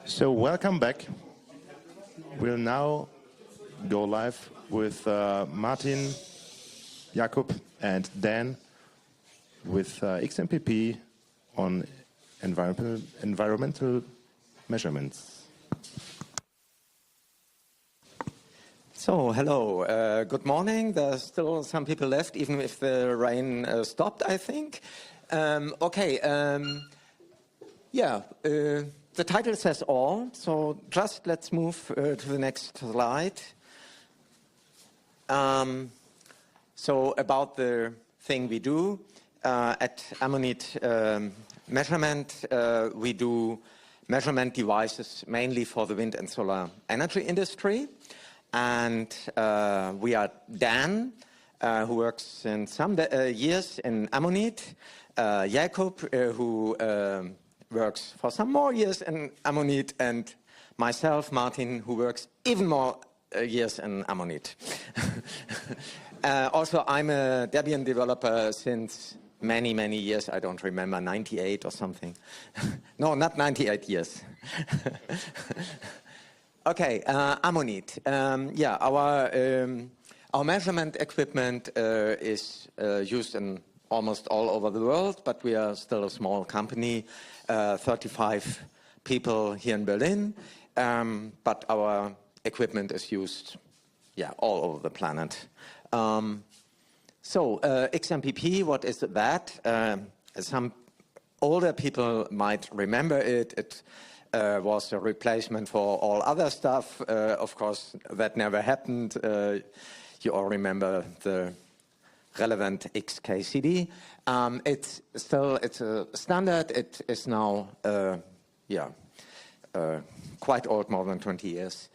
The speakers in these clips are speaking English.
So welcome back. We'll now go live with Martin, Jakub and Dan with XMPP on environmental measurements. So, hello, good morning. There's still some people left, even if the rain stopped, I think. The title says all, so just let's move to the next slide. So, about the thing we do at Ammonit Measurement, we do measurement devices mainly for the wind and solar energy industry. And we are Dan, who works in some years in Ammonit, Jakub, who works for some more years in Ammonit, and myself, Martin, who works even more years in Ammonit. Also, I'm a Debian developer since many, many years. I don't remember, 98 or something. No, not 98 years. Okay, Ammonit. Our measurement equipment is used in almost all over the world, but we are still a small company, 35 people here in Berlin. But our equipment is used, all over the planet. XMPP, what is that? Some older people might remember it. It was a replacement for all other stuff. Of course, that never happened. You all remember the relevant XKCD. It's a standard. It is now, quite old, more than 20 years.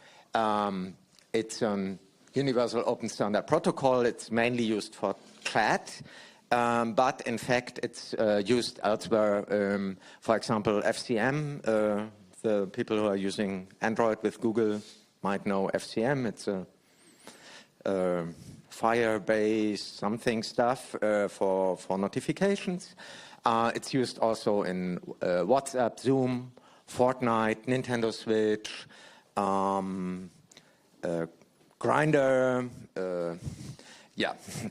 It's a universal open standard protocol. It's mainly used for chat. But in fact, it's used elsewhere. For example, FCM. The people who are using Android with Google might know FCM. It's a Fire-based something stuff for notifications. It's used also in WhatsApp, Zoom, Fortnite, Nintendo Switch, Grindr.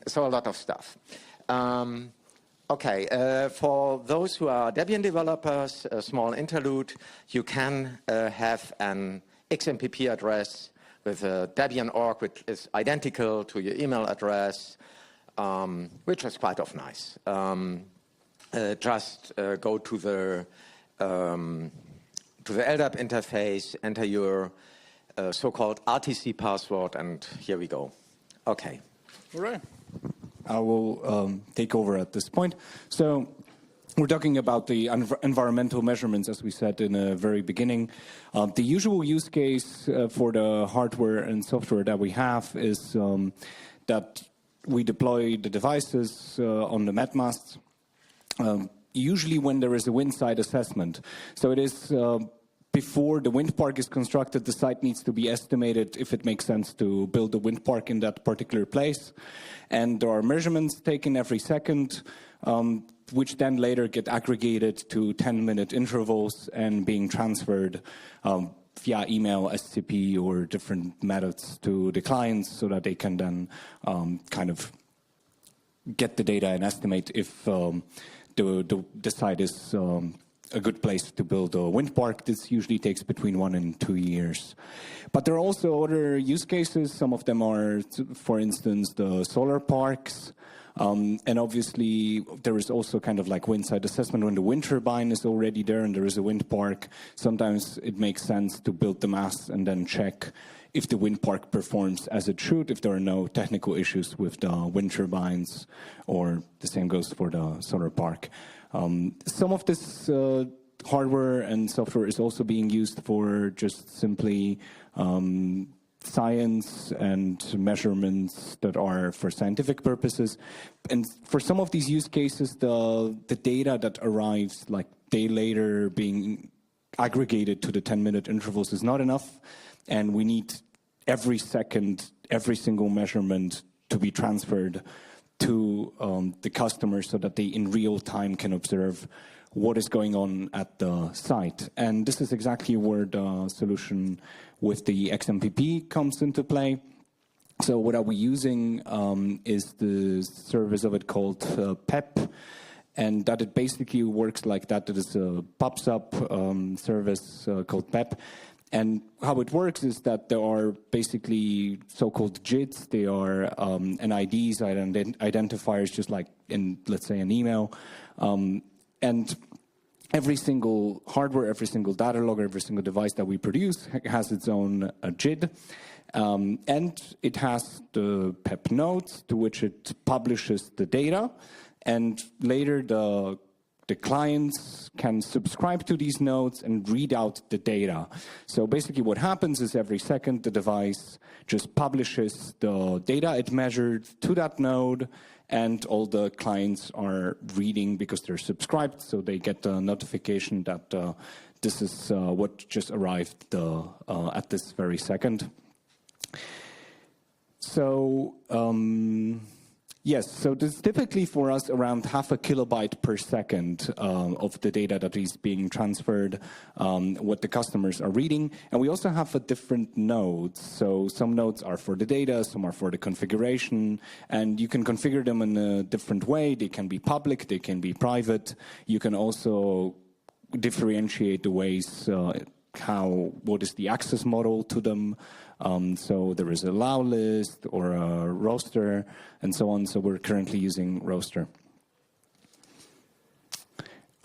So a lot of stuff. For those who are Debian developers, a small interlude, you can have an XMPP address with a Debian org, which is identical to your email address, which is quite nice. Just go to the LDAP interface, enter your so-called RTC password, and here we go. Okay. All right. I will take over at this point. So we're talking about the environmental measurements, as we said in the very beginning. The usual use case for the hardware and software that we have is that we deploy the devices on the MetMasts, usually when there is a wind site assessment. So it is before the wind park is constructed, the site needs to be estimated if it makes sense to build a wind park in that particular place. And there are measurements taken every second, which then later get aggregated to 10-minute intervals and being transferred via email, SCP, or different methods to the clients so that they can then kind of get the data and estimate if the site is a good place to build a wind park. This usually takes between 1 and 2 years. But there are also other use cases. Some of them are, for instance, the solar parks. And obviously, there is also kind of like wind site assessment when the wind turbine is already there and there is a wind park. Sometimes it makes sense to build the masts and then check if the wind park performs as it should, if there are no technical issues with the wind turbines, or the same goes for the solar park. Some of this hardware and software is also being used for just simply science and measurements that are for scientific purposes. And for some of these use cases, the data that arrives like day later being aggregated to the 10-minute intervals is not enough. And we need every second, every single measurement to be transferred to the customers so that they in real time can observe what is going on at the site. And this is exactly where the solution with the XMPP comes into play. So what are we using is the service of it called PEP, and that it basically works like that. It is a pops up service called PEP. And how it works is that there are basically so-called JITs. They are NIDs, identifiers, just like in, let's say, an email. And every single hardware, every single data logger, every single device that we produce has its own JIT. And it has the PEP nodes to which it publishes the data. And later the clients can subscribe to these nodes and read out the data. So basically what happens is every second the device just publishes the data it measured to that node, and all the clients are reading because they're subscribed, so they get a notification that this is what just arrived at this very second. So yes, so this is typically for us around 0.5 kilobyte per second of the data that is being transferred, what the customers are reading. And we also have different nodes. So some nodes are for the data, some are for the configuration, and you can configure them in a different way. They can be public, they can be private. You can also differentiate the ways what is the access model to them. So there is a allow list or a roster and so on. So we're currently using roster.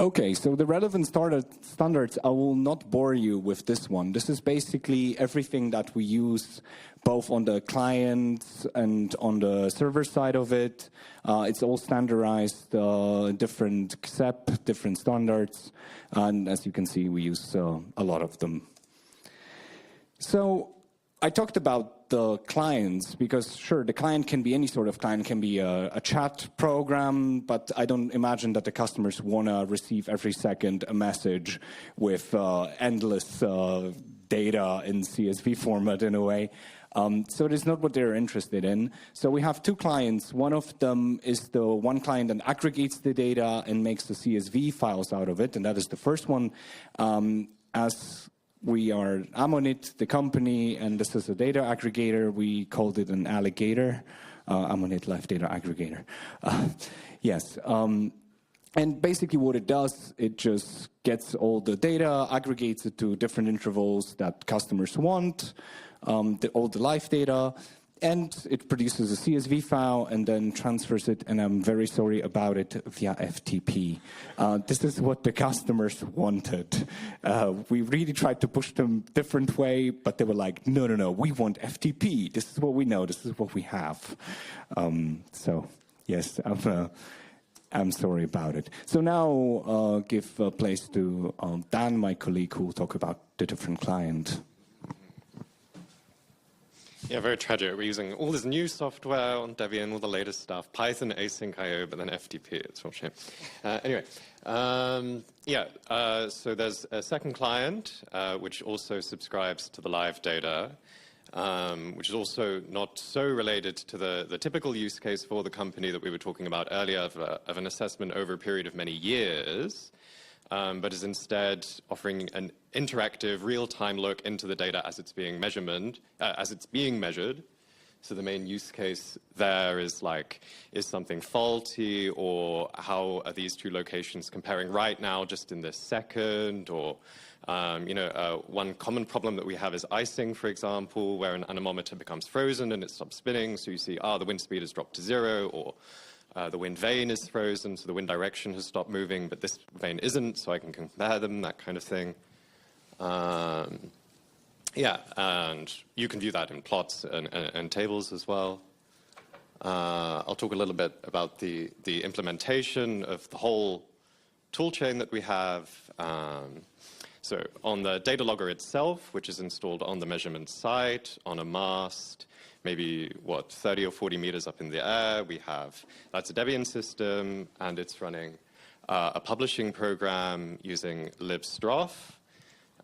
Okay, so the relevant standards, I will not bore you with this one. This is basically everything that we use both on the client and on the server side of it. It's all standardized, different XEP, different standards. And as you can see, we use a lot of them. So I talked about the clients because, sure, the client can be any sort of client, can be a chat program, but I don't imagine that the customers want to receive every second a message with endless data in CSV format in a way. So it is not what they're interested in. So we have two clients. One of them is the one client that aggregates the data and makes the CSV files out of it, and that is the first one. As we are Ammonit, the company, and this is a data aggregator. We called it an alligator, Ammonit Live Data Aggregator. Yes. And basically what it does, it just gets all the data, aggregates it to different intervals that customers want, all the live data, and it produces a CSV file and then transfers it, and I'm very sorry about it, via FTP. This is what the customers wanted. We really tried to push them a different way, but they were like, no, we want FTP. This is what we know. This is what we have. So, yes, I'm sorry about it. So now give place to Dan, my colleague, who will talk about the different client. Yeah, very tragic. We're using all this new software on Debian, all the latest stuff, Python, async IO, but then FTP. It's all shame. Anyway, so there's a second client, which also subscribes to the live data, which is also not so related to the typical use case for the company that we were talking about earlier of an assessment over a period of many years, but is instead offering an interactive, real-time look into the data as it's being measured. So the main use case there is like, is something faulty, or how are these two locations comparing right now, just in this second, or one common problem that we have is icing, for example, where an anemometer becomes frozen and it stops spinning. So you see, the wind speed has dropped to 0, or the wind vane is frozen, so the wind direction has stopped moving, but this vane isn't, so I can compare them, that kind of thing. And you can view that in plots and tables as well. I'll talk a little bit about the implementation of the whole toolchain that we have. So on the data logger itself, which is installed on the measurement site, on a mast, maybe, 30 or 40 meters up in the air, that's a Debian system, and it's running a publishing program using libstrof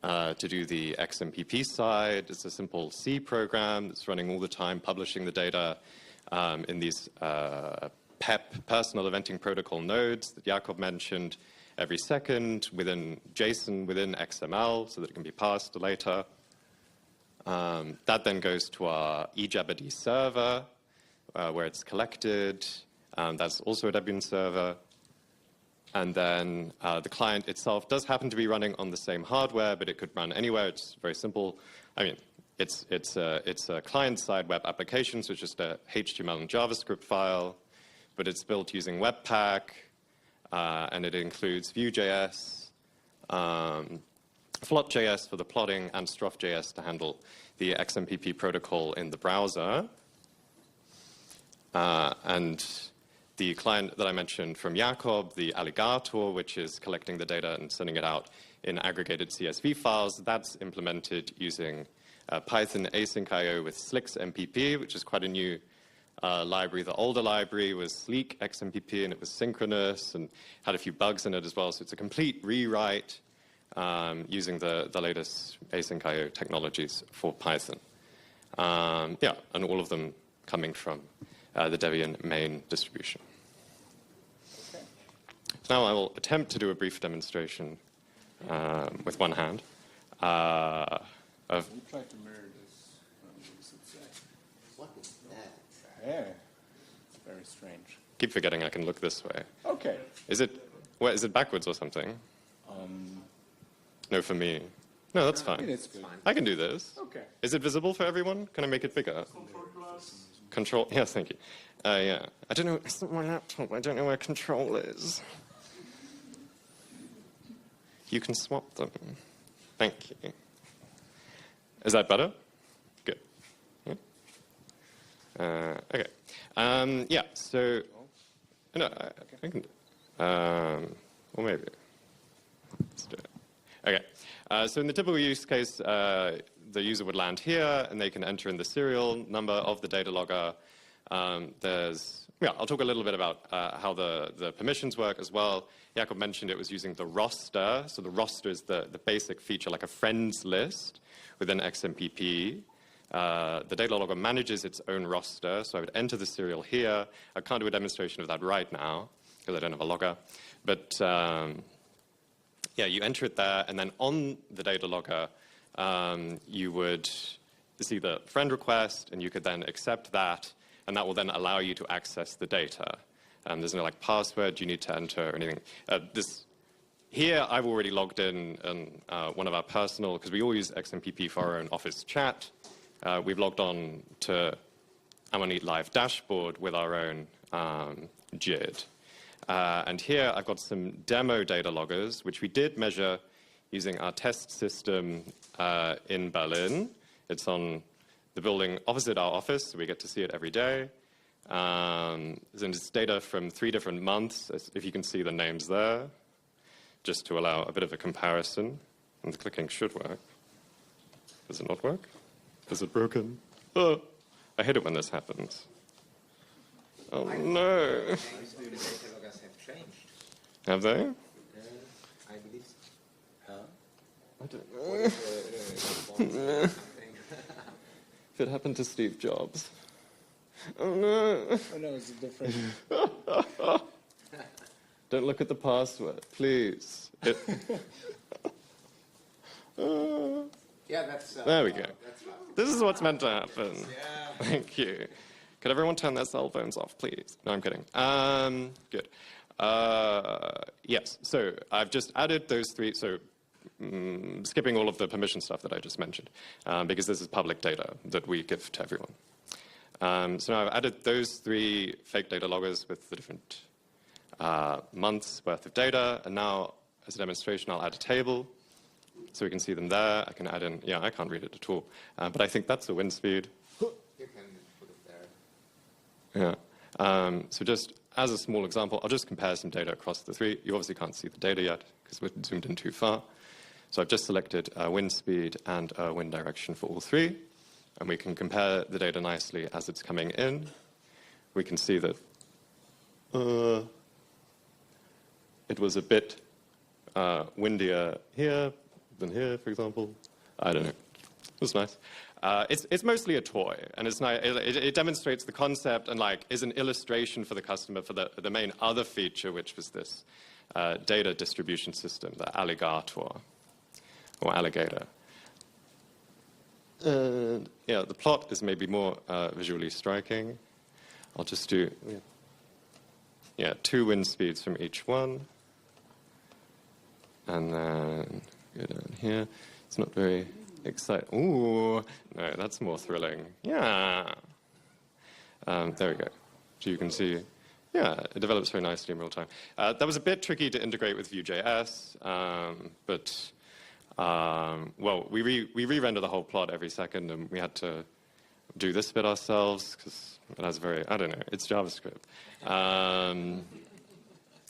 to do the XMPP side. It's a simple C program that's running all the time, publishing the data in these PEP, personal eventing protocol nodes that Jakob mentioned every second within JSON, within XML, so that it can be passed later. That then goes to our eJabberD server, where it's collected. That's also a Debian server. And then the client itself does happen to be running on the same hardware, but it could run anywhere. It's very simple. I mean, it's a client-side web application, so it's just a HTML and JavaScript file, but it's built using Webpack, and it includes Vue.js, Float.js for the plotting, and Stroff.js to handle the XMPP protocol in the browser. And the client that I mentioned from Jakob, the Alligator, which is collecting the data and sending it out in aggregated CSV files, that's implemented using Python async IO with XMPP, which is quite a new library. The older library was sleek XMPP, and it was synchronous and had a few bugs in it as well. So it's a complete rewrite using the latest async IO technologies for Python. Yeah, and all of them coming from the Debian main distribution. Okay. So now I will attempt to do a brief demonstration with one hand. We'll try to mirror this. What is that? Yeah, it's very strange. Keep forgetting I can look this way. Okay. Is it backwards or something? No, for me. No, that's fine. It's good. I can do this. Okay. Is it visible for everyone? Can I make it bigger? Control, yes, thank you. Yeah, I don't know, it's not my laptop, I don't know where control is. You can swap them. Thank you. Is that better? Good. Yeah. Okay. Yeah, so, no, I can, or maybe, let's do it. Okay, so in the typical use case, the user would land here, and they can enter in the serial number of the data logger. I'll talk a little bit about how the permissions work as well. Jakob mentioned it was using the roster. So the roster is the basic feature, like a friends list within XMPP. The data logger manages its own roster. So I would enter the serial here. I can't do a demonstration of that right now, because I don't have a logger. But yeah, you enter it there, and then on the data logger, you would see the friend request, and you could then accept that, and that will then allow you to access the data. There's no like password you need to enter or anything. Here, I've already logged in one of our personal, because we all use XMPP for our own office chat. We've logged on to Ammonit Live dashboard with our own JID. And here I've got some demo data loggers, which we did measure using our test system in Berlin. It's on the building opposite our office, so we get to see it every day. And it's data from 3 different months, if you can see the names there, just to allow a bit of a comparison. And the clicking should work. Does it not work? Is it broken? Oh, I hate it when this happens. Oh no. The data loggers have changed. Have they? I believe so. Huh? I don't know. If it happened to Steve Jobs. Oh no. Oh no, it's different. Don't look at the password, please. Yeah, that's... There we go. That's right. This is what's meant to happen. Yeah. Thank you. Could everyone turn their cell phones off, please? No, I'm kidding. Good. Yes, so I've just added those 3, so skipping all of the permission stuff that I just mentioned, because this is public data that we give to everyone. So now I've added those 3 fake data loggers with the different months worth of data, and now as a demonstration I'll add a table so we can see them there. I can add in, yeah, I can't read it at all, but I think that's the wind speed. You can put it there. Yeah. So just as a small example, I'll just compare some data across the 3. You obviously can't see the data yet because we're zoomed in too far. So I've just selected wind speed and wind direction for all 3. And we can compare the data nicely as it's coming in. We can see that it was a bit windier here than here, for example. I don't know. It was nice. It's mostly a toy, and it's nice. It demonstrates the concept and like is an illustration for the customer for the main other feature, which was this data distribution system, the alligator or alligator. Yeah, the plot is maybe more visually striking. I'll just do 2 wind speeds from each one, and then go down here. It's not very exciting. Ooh, no, that's more thrilling. Yeah. There we go. So you can see, yeah, it develops very nicely in real time. That was a bit tricky to integrate with Vue.js, but well, we re-render the whole plot every second, and we had to do this bit ourselves because it has very, I don't know, it's JavaScript.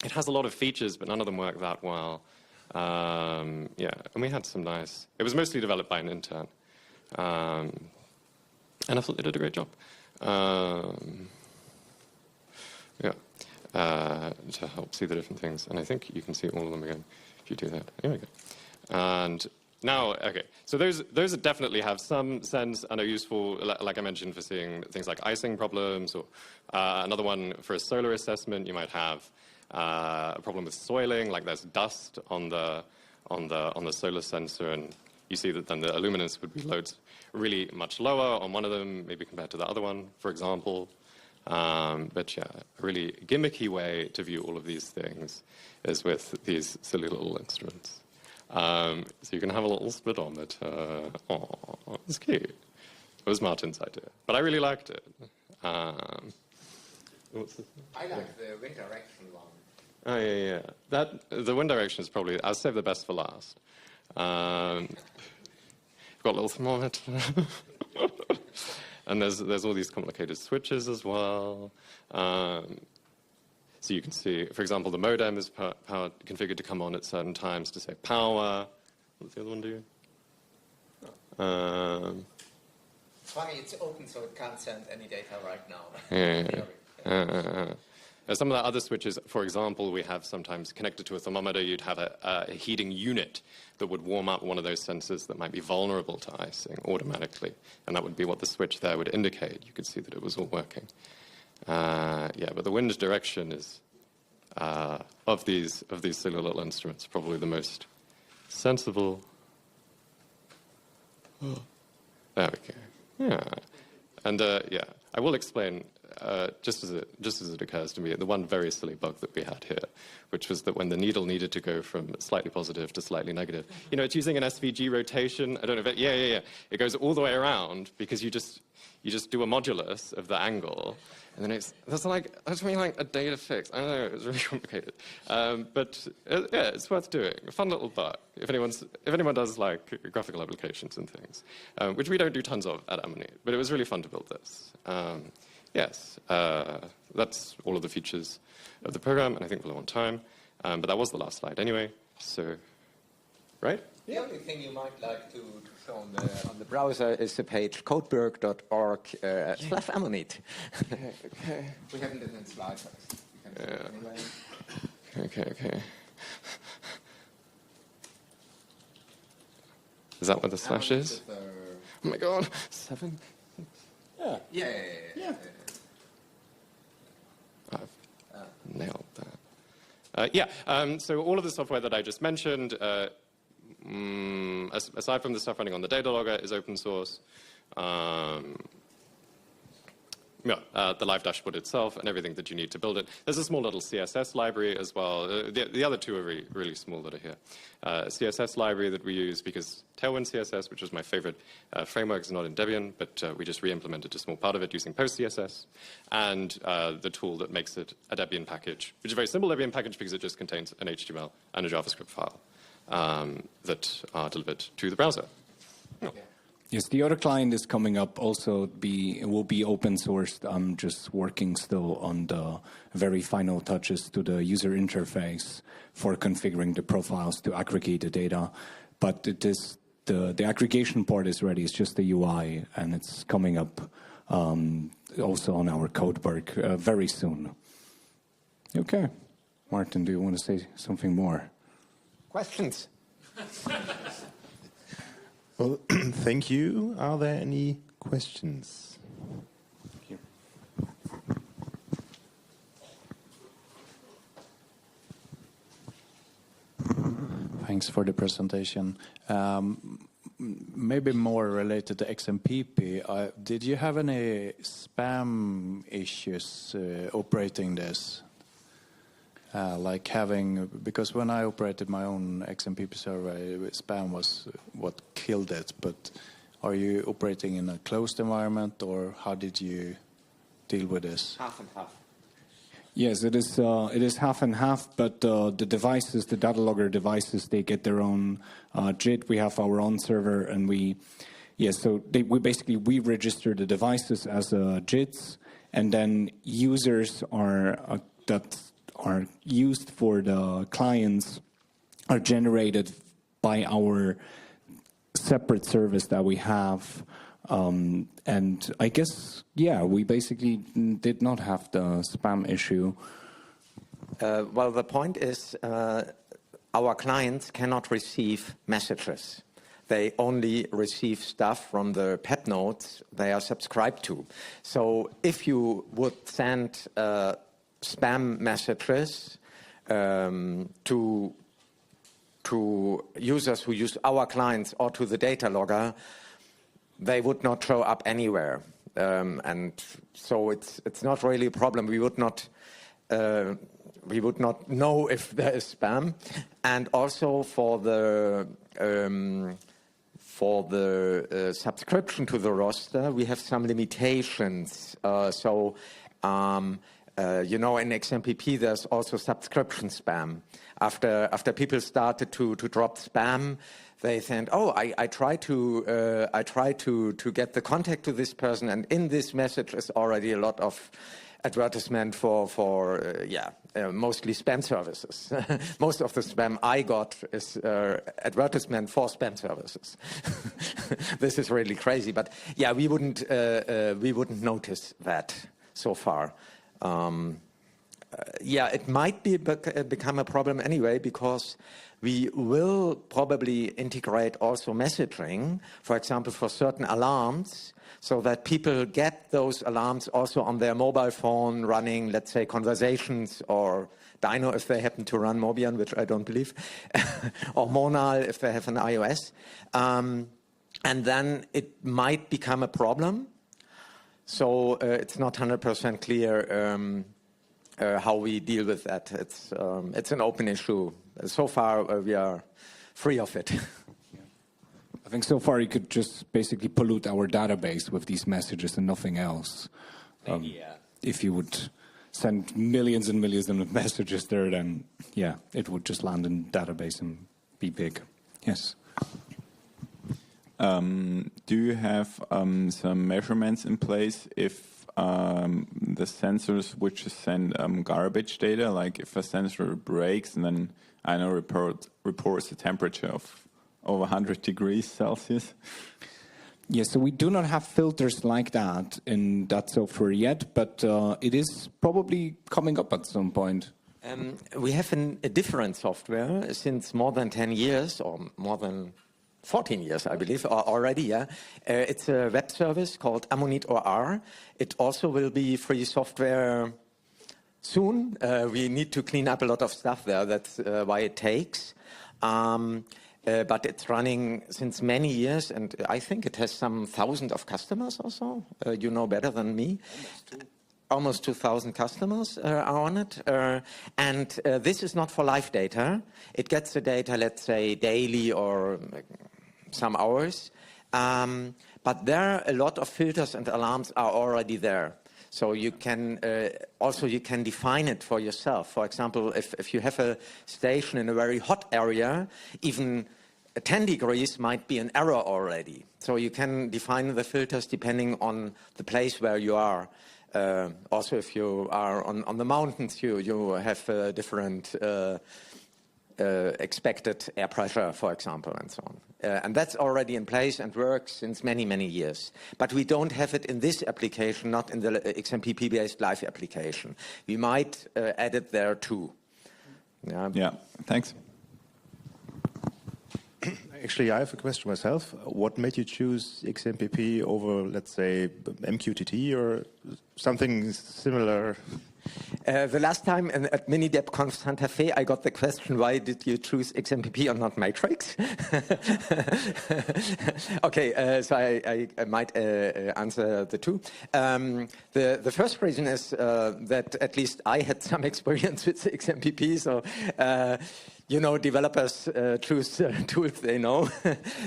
It has a lot of features, but none of them work that well. Yeah, and we had some nice, it was mostly developed by an intern. And I thought they did a great job. Yeah, to help see the different things. And I think you can see all of them again if you do that. There we go. And now, okay, so those definitely have some sense and are useful, like I mentioned, for seeing things like icing problems, or another one for a solar assessment. You might have a problem with soiling, like there's dust on the solar sensor, and you see that then the luminance would be loads really much lower on one of them, maybe compared to the other one, for example. But yeah, a really gimmicky way to view all of these things is with these silly little instruments. So you can have a little speedometer. Oh, it's cute. It was Martin's idea, but I really liked it. What's this? I like the wind direction one. Oh, yeah. The wind direction is probably, I'll save the best for last. We've got a little thermometer. And there's all these complicated switches as well. So you can see, for example, the modem is configured to come on at certain times to save power. What's the other one do? It's funny, it's open, so it can't send any data right now. Some of the other switches, for example, we have sometimes connected to a thermometer, you'd have a heating unit that would warm up one of those sensors that might be vulnerable to icing automatically. And that would be what the switch there would indicate. You could see that it was all working. Yeah, but the wind direction is, of these silly little instruments, probably the most sensible. Oh, there we go. Yeah. And yeah, I will explain, just as it occurs to me, the one very silly bug that we had here, which was that when the needle needed to go from slightly positive to slightly negative, you know, it's using an SVG rotation. I don't know if yeah. It goes all the way around because you just do a modulus of the angle, and then that's really like a data fix. I don't know, it's really complicated, but yeah, it's worth doing. A fun little bug if anyone does like graphical applications and things, which we don't do tons of at Ammonit, but it was really fun to build this. Yes, that's all of the features of the program, and I think we're low on time, but that was the last slide anyway. So, right? The only thing you might like to show on the browser is the page codeberg.org/Ammonit. Okay. We haven't done it in slides. Yeah. Anyway. Okay. Is that what the slash is? Oh my god, 7? Yeah. I've nailed that. So all of the software that I just mentioned, aside from the stuff running on the data logger, is open source. The live dashboard itself and everything that you need to build it. There's a small little CSS library as well. The other two are really, really small that are here. CSS library that we use because Tailwind CSS, which was my favorite framework, is not in Debian, but we just re-implemented a small part of it using PostCSS, and the tool that makes it a Debian package, which is a very simple Debian package because it just contains an HTML and a JavaScript file that are delivered to the browser. Oh. Yes, the other client is coming up. Also, will be open sourced. I'm just working still on the very final touches to the user interface for configuring the profiles to aggregate the data. But it is the aggregation part is ready. It's just the UI, and it's coming up also on our Codeberg very soon. Okay, Martin, do you want to say something more? Questions? Well, thank you. Are there any questions? Thank you. Thanks for the presentation. Maybe more related to XMPP. Did you have any spam issues operating this? Like having, because when I operated my own XMPP server, spam was what killed it. But are you operating in a closed environment, or how did you deal with this? Half and half. Yes, it is half and half, but the devices, the data logger devices, they get their own JIT. We have our own server, and we register the devices as JITs, and then users that are used for the clients are generated by our separate service that we have. And I guess, we basically did not have the spam issue. Well, the point is our clients cannot receive messages. They only receive stuff from the pet nodes they are subscribed to. So if you would send spam messages to users who use our clients or to the data logger, they would not show up anywhere. And so it's not really a problem. We would not know if there is spam. And also for the subscription to the roster, we have some limitations. In XMPP, there's also subscription spam. After people started to drop spam, they think, I try to get the contact to this person, and in this message is already a lot of advertisement for mostly spam services. Most of the spam I got is advertisement for spam services. This is really crazy, but we wouldn't notice that so far. It might become a problem anyway, because we will probably integrate also messaging, for example, for certain alarms, so that people get those alarms also on their mobile phone running, let's say, conversations, or Dino if they happen to run Mobian, which I don't believe, or Monal if they have an iOS. And then it might become a problem. So it's not 100% clear how we deal with that. It's an open issue. So far, we are free of it. I think so far you could just basically pollute our database with these messages and nothing else. If you would send millions and millions of messages there, then it would just land in the database and be big. Yes. Do you have some measurements in place if the sensors which send garbage data, like if a sensor breaks and then reports a temperature of over 100 degrees Celsius? Yes, so we do not have filters like that in that software yet, but it is probably coming up at some point. We have a different software since more than 10 years, or more than 14 years, I believe, already, it's a web service called Ammonit OR. It also will be free software soon. We need to clean up a lot of stuff there. That's why it takes. But it's running since many years, and I think it has some 1,000 of customers or so. You know better than me. Almost 2,000 customers are on it. And this is not for live data. It gets the data, let's say, daily or some hours. But there, a lot of filters and alarms are already there. So you can you can define it for yourself. For example, if you have a station in a very hot area, even 10 degrees might be an error already. So you can define the filters depending on the place where you are. Also, if you are on the mountains, you have different expected air pressure, for example, and so on. And that's already in place and works since many, many years. But we don't have it in this application, not in the XMPP-based live application. We might add it there too. Yeah, thanks. Actually, I have a question myself. What made you choose XMPP over, let's say, MQTT or something similar? The last time at mini-debconf Santa Fe, I got the question, why did you choose XMPP or not Matrix? Okay, so I might answer the two. The first reason is that at least I had some experience with XMPP, so you know, developers choose tools they know.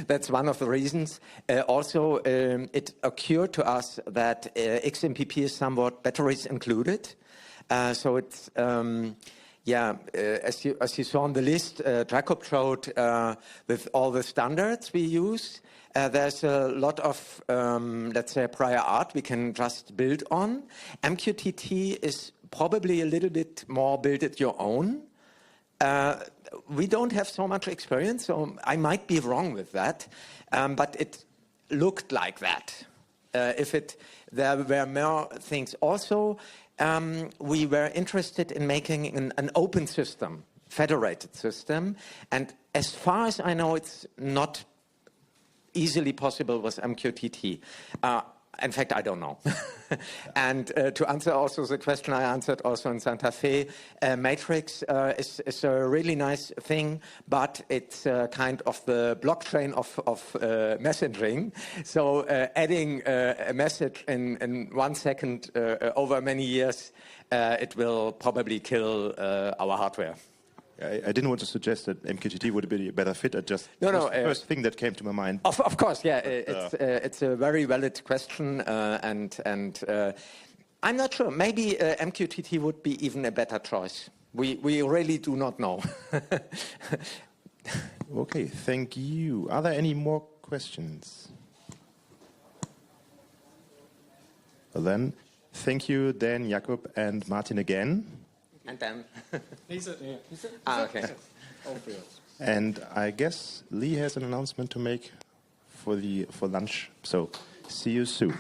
That's one of the reasons. Also, it occurred to us that XMPP is somewhat batteries included. So it's, as you saw on the list, Jakob showed with all the standards we use, there's a lot of, let's say, prior art we can just build on. MQTT is probably a little bit more build it your own. We don't have so much experience, so I might be wrong with that, but it looked like that. There were more things. Also, we were interested in making an open system, federated system, and as far as I know, it's not easily possible with MQTT. In fact, I don't know. And to answer also the question I answered also in Santa Fe, Matrix is a really nice thing, but it's kind of the blockchain of messaging. So adding a message in 1 second over many years, it will probably kill our hardware. I didn't want to suggest that MQTT would be a better fit. I just the first thing that came to my mind. Of course, yeah, it's a very valid question, and I'm not sure. Maybe MQTT would be even a better choice. We really do not know. Okay, thank you. Are there any more questions? Well then, thank you, Dan, Jakob, and Martin again. And then? Okay. And I guess Lee has an announcement to make for lunch. So see you soon.